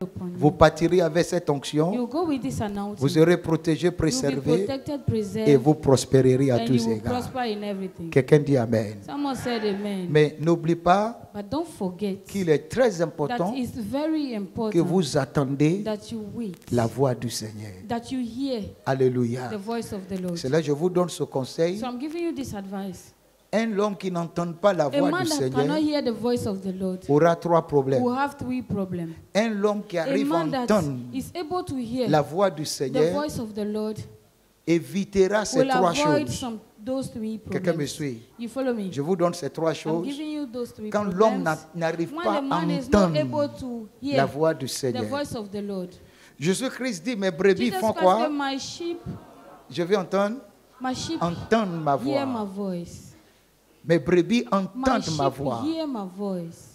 upon Vous you. partirez avec cette onction. You go with this announcement. Vous serez protégé, You'll be préservé. protected, preserved, Et vous prospérerez à and tous you will égards. prosper in everything. Quelqu'un dit Amen. Someone said amen. Mais n'oublie pas But don't forget qu'il est très that important it's very que important vous attendez that you wait, la voix du Seigneur. that you hear Alléluia. the voice of the Lord. C'est là que je vous donne ce conseil. So I'm giving you this advice. Un homme qui n'entend pas la A voix man du that Seigneur cannot hear the voice of the Lord aura trois problèmes. will have three problems. Un homme qui A arrive à man that entendre is able to hear la voix du the Seigneur voice of the Lord évitera ces will trois avoid choses. those three Quelqu'un me problems. suit? You follow me? Je vous donne ces trois I'm choses. giving you those three Quand l'homme problems. n'arrive When pas the à man is not able entendre to la hear voix du the Seigneur. voice of the Lord. Jésus-Christ dit, mes brebis Jesus font Christ quoi? said, my sheep My sheep entendent ma hear my voix. voice. Mes brebis My entendent ma sheep voix. hear my voice.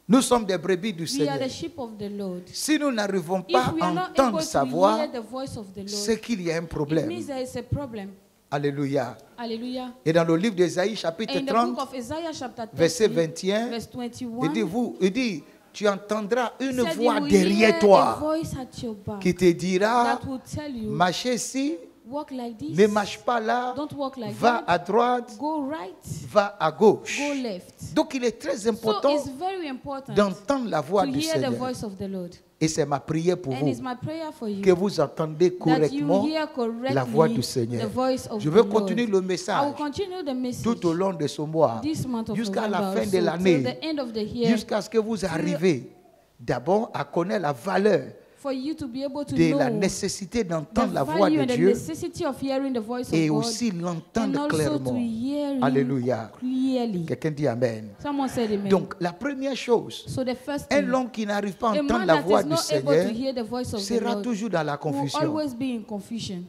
Nous sommes des brebis du We are Seigneur. the sheep of the Lord. Si nous n'arrivons If pas we à are not entendre able sa to voix, hear the voice of the c'est Lord, qu'il y a un it problème. means there is a problem. Alléluia. Hallelujah. Et dans le livre d'Ésaïe, chapitre In the 30, book of Isaiah chapter 30, verset 21, verse 21, il dit, tu entendras une said you voix will derrière hear a toi voice at your back qui te dira, that will tell you, marchez ici, walk like this, ne marche pas là, don't walk like va that, à droite, go right, va à gauche. go left. Donc il est très So important it's very important d'entendre la voix to du hear the Seigneur. voice of the Lord. Et c'est ma prière pour And vous, it's my prayer for you que vous entendez that you correctement hear la voix du correctly Seigneur. the voice of Je the vais Lord. continuer le I will message continue the message tout au long de ce mois, this month of jusqu'à la November fin de also, l'année, till the end of the year, jusqu'à ce que vous arrivez d'abord à connaître la valeur for you to be able to de know la nécessité the d'entendre la voix value de and the Dieu necessity of hearing the voice et of God, aussi and l'entendre also to clairement. hear him Alléluia. clearly. Quelqu'un dit Amen. Someone said amen. Donc la première chose, So the first un thing, homme qui n'arrive pas à a entendre man la that voix is du not able Seigneur to hear the voice of the sera Lord toujours dans la will confusion. always be in confusion.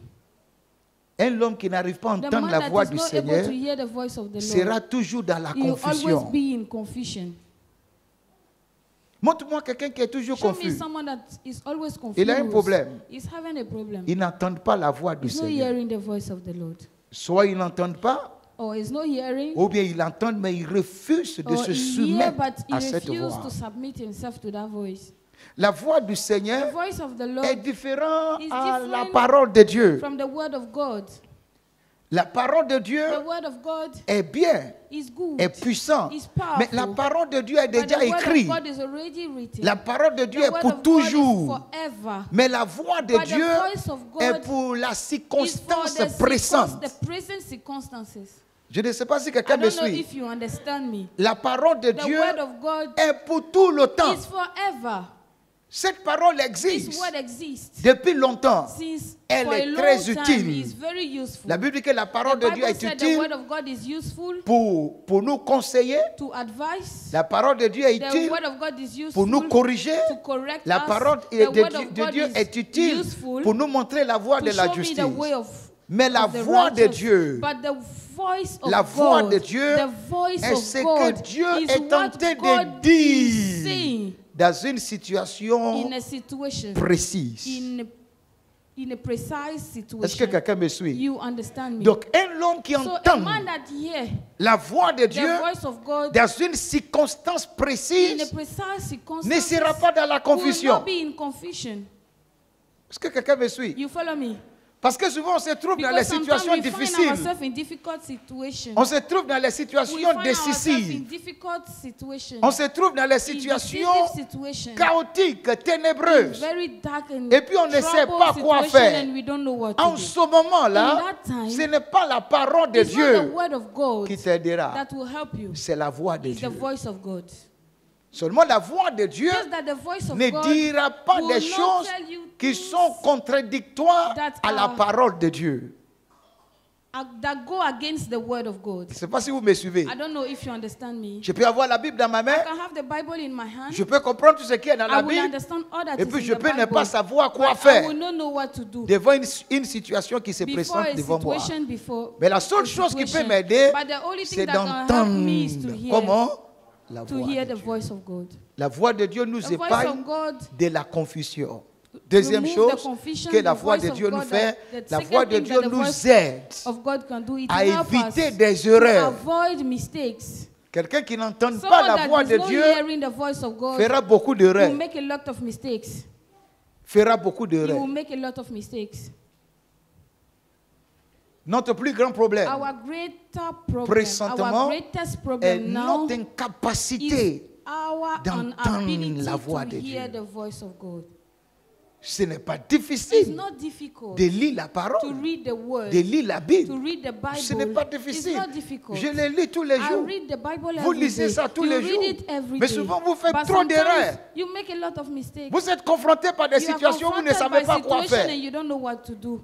Un homme qui n'arrive pas à The entendre man la that voix is du not able Seigneur to hear the voice of the sera Lord toujours dans la will always confusion. be in confusion. Montre-moi quelqu'un qui est toujours Show me confus. someone that is always confused. Il a un problème. He's having a problem. Ils n'entendent pas la voix du He's not Seigneur. hearing the voice of the Lord. Soit ils n'entendent pas, Or he's not hearing, ou bien ils l'entendent, mais ils refusent de or se he hears soumettre but he à cette refuses voix. to submit himself to that voice. La voix du The Seigneur voice of the est Lord différente is à la different parole de Dieu. from the word of God. La parole de Dieu The word of God est bien, is good. est puissante. It's powerful. Mais la parole de Dieu est But déjà the word écrite. of God is already written. La parole de Dieu The est word pour of God is toujours. forever. Mais la voix de But the Dieu voice of God est pour la Is for circonstance the pressante. present circumstances. Je ne sais pas si I quelqu'un me don't know suit. if you understand me. La parole de The Dieu word of God est pour tout le temps. is forever. Cette parole This existe word exists depuis longtemps. since Elle for a est long très time. utile. It's very useful. La Bible dit que la The parole de Dieu Bible est said the word utile of God is useful pour nous conseiller. to advise. La parole de Dieu est The utile word of God is useful pour nous corriger. to correct La us. parole The de word of God Dieu is est utile useful pour nous montrer la voie to de la show me justice. the way of Mais la of the voix de righteous. Dieu, But the voice of la voix God, de Dieu the voice est of ce God que Dieu is est what en train God de is dire saying dans une situation in a situation, précise. in a precise Est-ce que situation. quelqu'un me suit? You understand me? Donc, un homme qui So a entend man that hear la voix de Dieu the voice of God dans une circonstance in a précise precise circumstance ne sera pas dans la will confusion. not be in confusion. Est-ce que quelqu'un me suit? You follow me? Parce que souvent on se trouve dans les Because sometimes situations we find difficiles. ourselves in difficult situations. On se trouve dans les We situations find ourselves in décisives. difficult situations. On se trouve dans les In situations decisive situations. chaotiques, In ténébreuses. very dark and Et puis on ne sait troubled pas quoi situation faire. and we don't know what En to do. ce moment-là, In that time, ce n'est pas la parole de It's not the Dieu word of God qui t'aidera. that will help you. C'est la voix de It's the Dieu. voice of God. Seulement la voix de Dieu Just that the voice of ne God dira pas will des not choses tell you qui things sont contradictoires that à la are- parole de Dieu. that go against the word of God. Je ne sais pas si vous me suivez. I don't know if you understand me. Je peux avoir la Bible dans ma I main, can have the Bible in my hand. je peux comprendre tout ce qui est dans I la will Bible, understand all that et is puis in je the peux ne Bible. pas savoir quoi But I faire will not know what to do. devant une situation qui se Before présente a devant moi. situation, before Mais la seule a chose qui peut situation. m'aider, But the only thing c'est that can help me is to d'entendre. hear, Comment? La to voix hear de the Dieu. voice of God. La voix de Dieu nous The voice épargne of God de la confusion. Deuxième remove chose the confusion, que la the voix voice de of Dieu nous God, fait, the la second voix de thing Dieu that the nous voice aide of God can do it à help éviter us des to erreurs. avoid mistakes. Quelqu'un qui n'entend pas Someone la that voix is de not Dieu hearing the voice of God fera beaucoup will d'erreurs. make a lot of mistakes. Fera beaucoup You will d'erreurs. make a lot of mistakes. Notre plus grand problème Our greater problem, présentement our greatest est problem now notre is incapacité. our d'entendre inability la voix to de hear Dieu. the voice of God. Ce n'est pas It's difficile not difficult de lire la to parole, read the word, de lire la to Bible. read the Bible. Ce n'est pas It's difficile. not difficult. Je le lis tous les I jours. read the Bible Vous every lisez day. ça tous You les read jours. it every Mais day. souvent, vous faites But trop sometimes d'erreurs. You make a lot of mistakes. Vous êtes confronté par des You are situations où vous ne confronted savez by pas quoi situation faire. and you don't know what to do.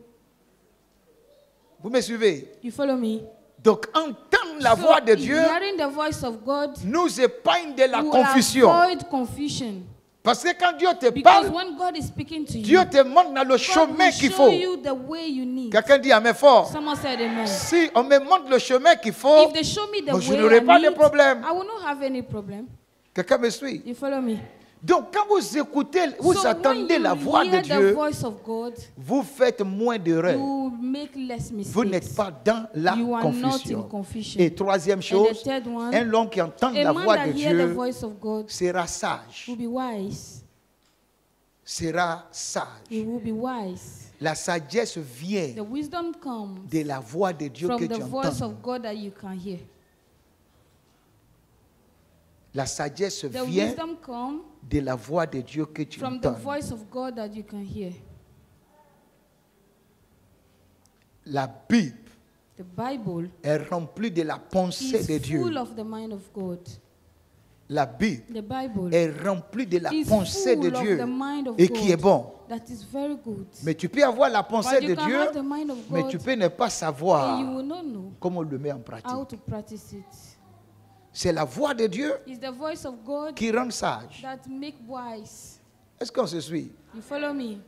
Vous me suivez? You follow me? Donc, entendre la So, voix de Dieu hearing the voice of God nous épargne de la will confusion. avoid confusion. Parce que quand Dieu te Because parle, when God is speaking to Dieu you, te montre dans le God chemin will qu'il show faut. you the way you need. Quelqu'un dit amen fort. Someone said amen. Si on me montre le chemin qu'il faut, If they show me the moi, je way n'aurai I pas de need, problème. I will not have any problem. Quelqu'un me suit? You follow me? Donc, quand vous écoutez, vous So attendez when la you voix de hear the Dieu, voice of God, vous faites moins d'erreurs. you make less mistakes. Vous n'êtes pas dans la You are not in confusion. confusion. Et troisième And the chose, third one, un homme qui entend a la man voix that de hear the Dieu voice of God sera sage. will be wise. Sera sage. He will be wise. La sagesse vient The wisdom comes de la voix de Dieu que from tu the voice entends. of God that you can hear. La sagesse The vient wisdom comes de la voix de Dieu que tu from the entends. voice of God that you can hear. La Bible The Bible est remplie de la pensée de is Dieu. full of the mind of God. La Bible The Bible est remplie de la is pensée de full of Dieu the mind of et qui est God. bon. That is very good. Mais tu peux avoir la pensée But de you can Dieu, have the mind of mais God tu peux ne pas and savoir you will not know comment on le met en pratique. how to practice it. C'est la voix de Dieu It's the voice of God qui rend sage. that make wise. Est-ce qu'on se suit? You follow me?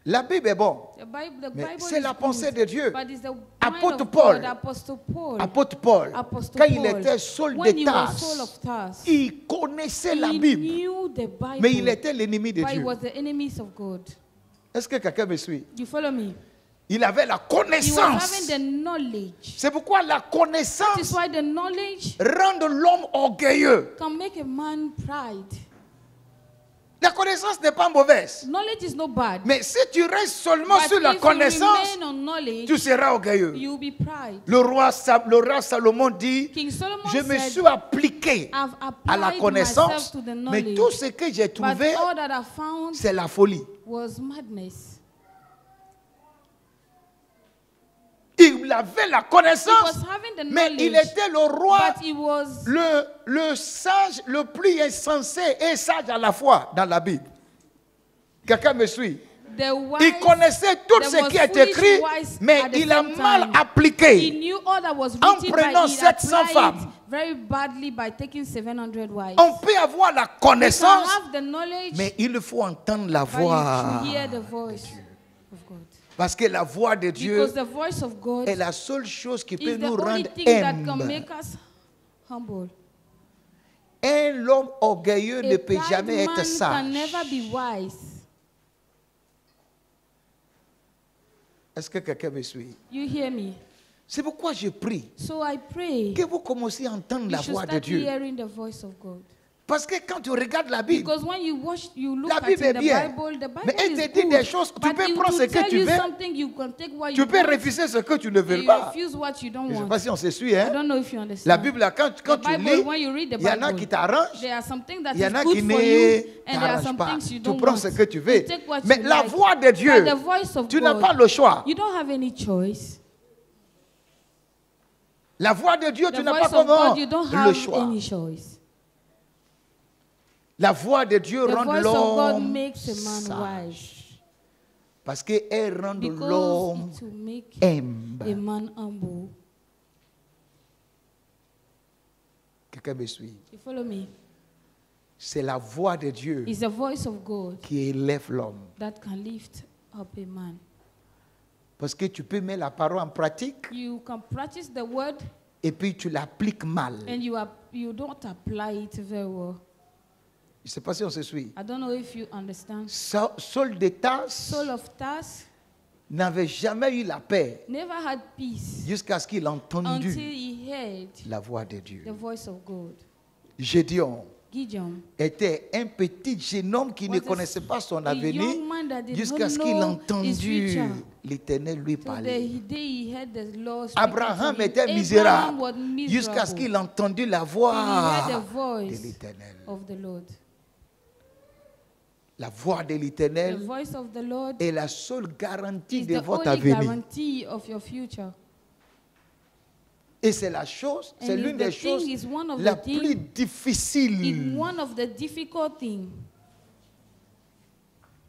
La Bible est bon. The Bible Mais is c'est la good, pensée de Dieu. But it's the mind Apôtre of Paul. God, Apostle Paul. Apôtre Paul, Apostle quand il Paul, était Saul when de he was Saul Tarse, of Tarse, il connaissait la he Bible, knew the Bible, mais il était l'ennemi de but he Dieu. was the enemies of God. Est-ce que quelqu'un me suit? You follow me? Il avait la He was connaissance. having the knowledge. C'est pourquoi la That is connaissance why the knowledge rend l'homme orgueilleux. can make a man pride. La connaissance n'est pas mauvaise. Knowledge is not bad. Mais si tu restes seulement But sur la if connaissance, you remain on knowledge, tu seras orgueilleux. you will be pride. Le roi Salomon dit, King Solomon je me said, suis appliqué I've à la applied connaissance, myself to the mais knowledge. tout ce que j'ai But trouvé, all that I found c'est la folie. was madness. Il avait la He connaissance, was having the mais il knowledge, était le roi, but he was le sage le plus insensé et sage à la fois dans la Bible. Quelqu'un me suit? the wise. Il connaissait tout the ce most qui est foolish écrit, wise mais at the il a same mal time. He appliqué. knew all that was En written, prenant but he 700 applied femmes. it very badly by taking 700 wives. On peut avoir la You can connaissance, have the knowledge, mais il faut entendre la but voix. you should hear the voice of God. Parce que la voix de Dieu Because the voice of God est la seule chose qui peut is the nous only rendre thing that can humbles. make us humble. Un homme orgueilleux ne A peut pride jamais man être can sage. never be wise. Est-ce que quelqu'un me suit? You hear me? C'est pourquoi je prie So I pray que vous commenciez à entendre you la should voix de start Dieu. hearing the voice of God. Parce que quand tu regardes la Bible, Because when you watch, you look La at Bible in est the bien. Bible, the Bible Mais elle is te dit good. des choses, tu But peux it prendre will ce que tell tu you veux, something, you can take what tu you peux want, refuser ce que tu ne veux you pas. refuse what you don't Je ne sais want. pas si on se suit. I Hein? don't know if you understand. La Bible, là, quand The tu Bible, lis, when you read the il y en a qui Bible, t'arrangent, there are some things that il y en is a good qui for you, ne and there are t'arrangent some pas. things you Tu don't prends want. ce que tu You veux. take what Mais you la like. voix de Dieu, But the voice of tu n'as God, pas le choix. you don't have any choice. La voix de Dieu, The tu n'as voice pas of comment God, you don't le have choix. any choice. La voix de Dieu The rend voice of God l'homme makes a man sage. wise. Parce qu'elle rend Because l'homme it will make humble. a man humble. Quelqu'un me suit? You follow me? C'est la voix de Dieu It's the voice of God qui élève l'homme. that can lift up a man. Parce que tu peux mettre la parole en pratique You can practice the word et puis tu l'appliques mal. and you don't apply it very well. Je ne sais pas si on se suit. I don't know if you understand. Saul de Tarse Saul of Tarse n'avait jamais eu la paix never had peace jusqu'à ce qu'il ait until entendu he heard la voix de the Dieu. voice of God. Gédéon Gideon était un petit jeune homme qui ne was connaissait pas son a avenir young man that did jusqu'à not ce qu'il know his entendit future. l'Éternel lui Till parler. the day he heard the Lord speaking Abraham to him. était Abraham misérable was jusqu'à ce miserable qu'il entendit la till he voix heard the de voice l'Éternel. of the Lord. La voix de The l'Éternel voice of the Lord est la seule garantie is de the votre only avenir. guarantee of your future. Et c'est la chose, c'est And l'une the des thing choses is one of la the plus things, difficile. it's one of the difficult things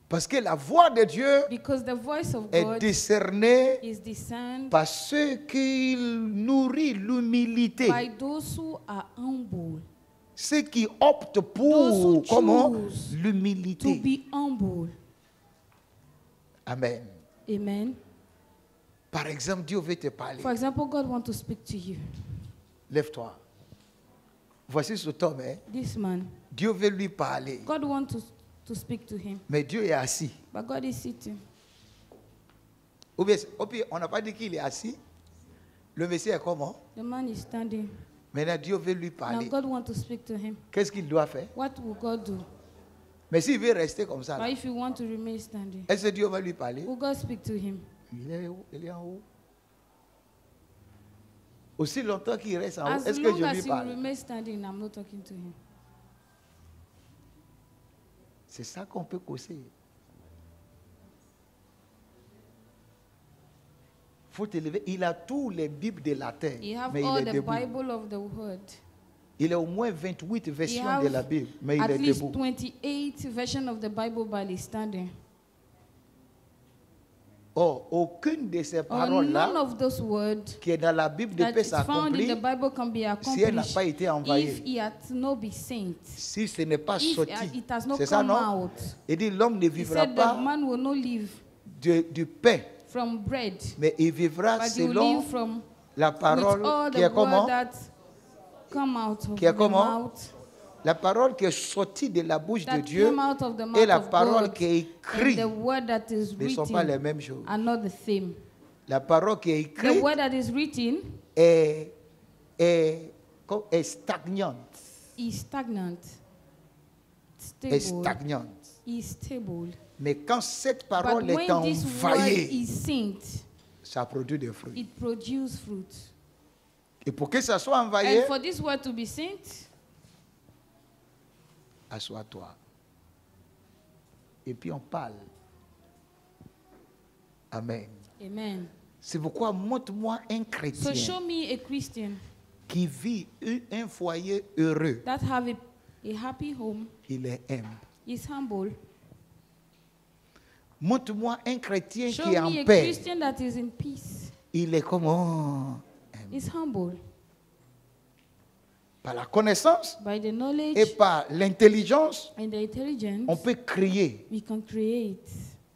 Parce que la voix de Dieu because the voice of est God décernée is discerned par ceux qui nourrissent l'humilité. by those who are humble. Ceux qui optent Those pour who comment choose to l'humilité. be humble. Amen. Amen. Par exemple, Dieu veut te parler. For example, God wants to speak to you. Lève-toi. Voici cet homme. This man, Dieu veut lui parler. God wants to speak to him, Mais Dieu est assis. but God is sitting. Ou bien, on n'a pas dit qu'il est assis. Le Messie est comment? The man is standing. Maintenant, Dieu veut lui Now parler. God wants to speak to him. Qu'est-ce qu'il doit faire? What will God do? Mais s'il veut rester comme ça, But là, if you want to remain standing, est-ce que Dieu va lui parler? will God speak to him? Il est où? Il est en haut. Aussi longtemps qu'il reste en haut, As est-ce que long je as lui he parle? remains standing, I'm not talking to him. C'est ça qu'on peut causer. Faut te lever. Il a tous les Bibles de la terre, You have mais il all est the debout. Bible of the Word. Il a au moins 28 You versions have de la Bible, mais il at est least debout. 28 versions of the Bible while he's standing. Or, aucune de ces Or none paroles-là of those words qui est dans la Bible ne that peut is found in the s'accomplir Bible can be si elle n'a accomplished pas été if envoyée. he had not been sent. Si ce n'est pas If sorti. it has not C'est ça, come non? out. Il dit l'homme ne He vivra said the pas man will not live du pain, from bread, mais il vivra but he will selon live from la with parole all qui the est word comment? that come out of Qui est the comment? mouth, La parole qui est sortie de la bouche de that Dieu came out of the et mouth la of parole God, qui est and écrite the word that is ne sont pas les written mêmes choses. are not the same. La parole qui est The écrite word that is written est stagnante. is stagnant, Est stable, stagnante. is stable. Mais quand cette But parole est when this word envoyée, is sent, ça produit des fruits. it produces fruit. Et pour que ça soit envoyé, And for this word to be sent, assois-toi. Et puis on parle. Amen. amen. C'est pourquoi montre-moi un So chrétien show me a Christian qui vit un foyer heureux. that have a happy home, Il est humble. is humble. Montre-moi un chrétien Show qui est en me a paix. Christian that is in peace, Il est comment? is humble. Par la connaissance By the et knowledge par l'intelligence, and the intelligence, on peut crier. we can create.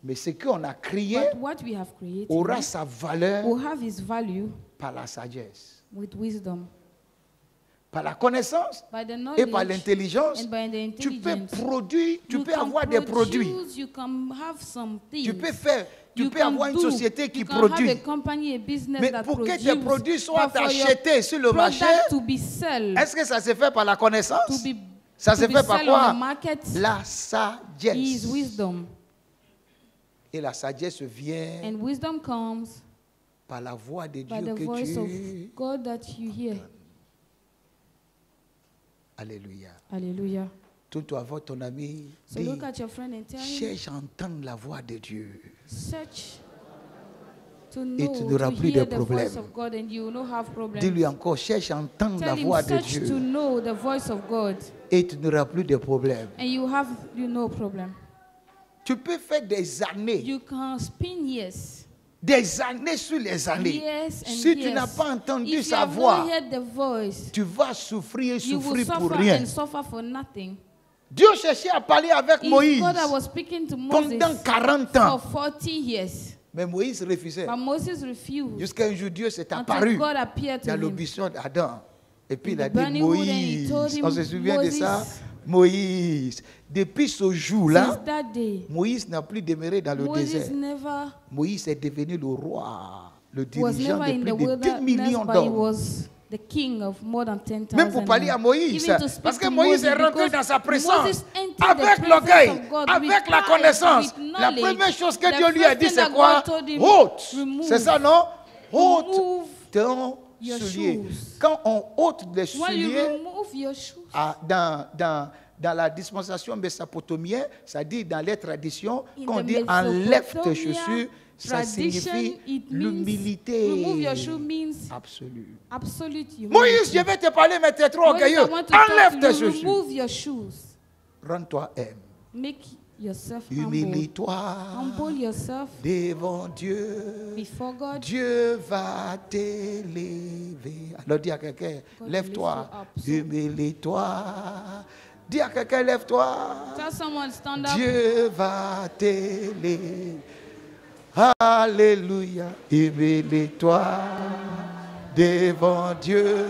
Mais ce qu'on a crié But what we have created aura sa valeur will have its value par la sagesse. with wisdom. Par la connaissance By the et par knowledge l'intelligence, and by the tu peux intelligence, produire, tu you peux can avoir des produits. produce, you can have some things. Tu peux faire, tu You peux can avoir une do, société qui you can have produit. a company, a business Mais that pour que produce, tes produits soient but for your achetés sur le marché, product to be sold, est-ce que ça se fait par la to connaissance? be, Ça to se be fait par sold on quoi? the market La is sagesse. wisdom. Et la sagesse vient And wisdom comes par la voix de by Dieu the que voice of tu... God that you hear. Alléluia. Hallelujah. Tourne-toi voir ton ami. So Dis, look at your friend and tell him, cherche à entendre la voix de Dieu. search to Et know, tu n'auras to plus hear de the voice problème. of God and you will not have problems. Dis-lui encore, cherche à entendre la Tell him, voix de search to Dieu. know the voice of God Et tu n'auras plus de problème. and you have no problem. Tu peux faire des années, You can spin years. des années sur les années. Years and Si tu years. n'as pas entendu If you sa have voix, not heard the voice, tu vas souffrir et you will souffrir pour suffer rien. and suffer for nothing. Dieu cherchait à parler avec It's Moïse God that was speaking to Moses pendant 40 for ans. 40 years. Mais Moïse refusait. But Moses refused Jusqu'à un jour, Dieu s'est until apparu God appeared to dans him. l'ambition d'Adam. Et puis In il a the dit, burning wood, and he told Moïse, him, on se souvient de ça? Moses, Moïse, depuis ce jour-là, since that day, Moïse n'a plus demeuré dans le Moses désert. never Moïse est devenu le roi, le was dirigeant never de in plus the de 2 wilderness, millions but he d'hommes. was the king of more than 10,000 Même pour parler à men. Moïse. Even to speak Parce que to Moïse est Moses, rentré because dans sa présence. Moses entered the Avec presence l'orgueil, of God avec with la pride, connaissance. with La knowledge. première chose que The Dieu lui a first dit, thing c'est that quoi? God told him, Ôte. remove. C'est ça, non? Ôte Remove ton your soulier. shoes. Quand on ôte les When you souliers, remove your shoes, dans la dispensation mésopotamienne, ça dit dans les traditions, in qu'on the dit enlève tes Mesopotamia chaussures, ça tradition, signifie it means l'humilité remove your shoe means absolue. absolute humility. Moïse, je vais te parler, mais tu es trop Moses, orgueilleux. I want to talk Enlève to tes you. chaussures. Remove your shoes. Rends-toi humble. Make yourself humble. Humilie-toi Humble yourself devant Dieu. before God. Dieu va t'élever. Alors dis à quelqu'un, God lève-toi, lift you up. humilie-toi. Dis à quelqu'un, lève-toi. Tell someone stand up. Dieu va t'élever. Alléluia, humilie-toi devant Dieu.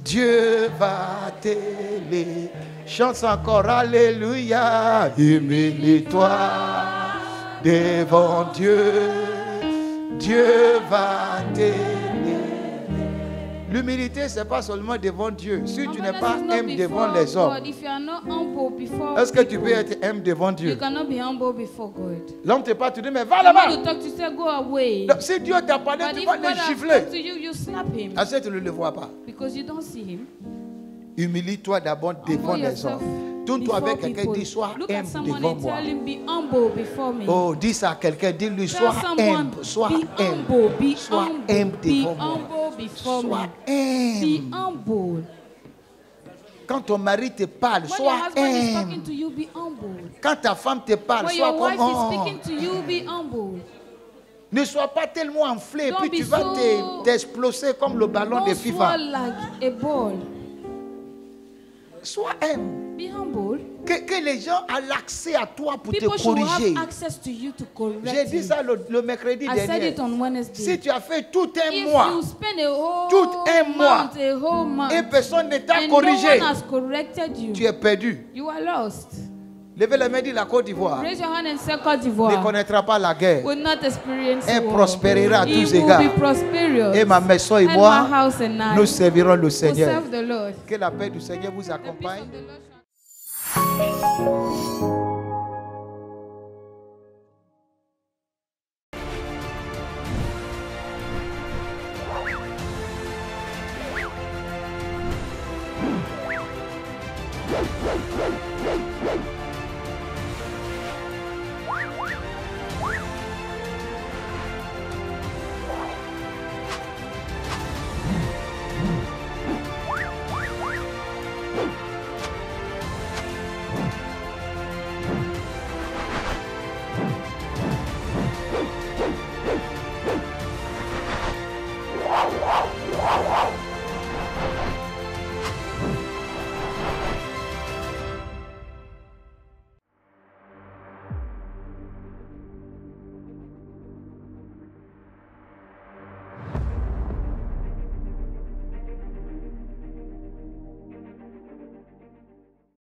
Dieu va t'élever. Chante encore, alléluia, humilie-toi devant Dieu. Dieu va t'élever. L'humilité, ce n'est pas seulement devant Dieu. Si tu n'es pas humble devant les hommes, est-ce que tu peux être humble devant You Dieu? cannot be humble before God. L'homme te parle, tu dis, mais va You là-bas. want to talk to say go away. Donc, si Dieu t'a parlé, But tu if vas God le has gifler. talked to you, you slap him Est-ce que tu ne le vois pas? because you don't see him. Humilie-toi d'abord devant Humble les yourself hommes. Tourne-toi before avec quelqu'un, people. dis, sois Look at humble someone devant and moi. tell him, be humble before me. Oh, dis ça à quelqu'un, dis-lui, Tell sois someone, humble, sois be humble. humble, be Sois humble, humble be devant moi. humble before Sois me. Be humble. humble. Quand ton mari te parle, When your sois husband is talking humble. to you, be humble. Quand ta femme te parle, When sois your wife comme is speaking to you, be humble. Ne sois pas tellement enflé, Don't puis tu be vas so- t'exploser comme le ballon de Don't FIFA. swirl like a ball. Sois humble. Be humble. Que les gens aient l'accès à toi pour te People should corriger. have access to you to correct J'ai dit you. ça le mercredi I said dernier. it on Wednesday. Si tu as fait tout un If mois you spend a whole Tout un mois. month, a whole month, et personne ne t'a and corrigé, no one has corrected you, tu es perdu. you are lost. Levez la main, dit la Côte d'Ivoire Raise your hand and say Côte ne d'Ivoire connaîtra pas la guerre. will not experience Elle war. prospérera à It tous will égards. be prosperous. Et ma maison et And moi, my house and I nous servirons le will Seigneur. serve the Lord. Que la paix du Seigneur vous The peace accompagne. of the Lord shall-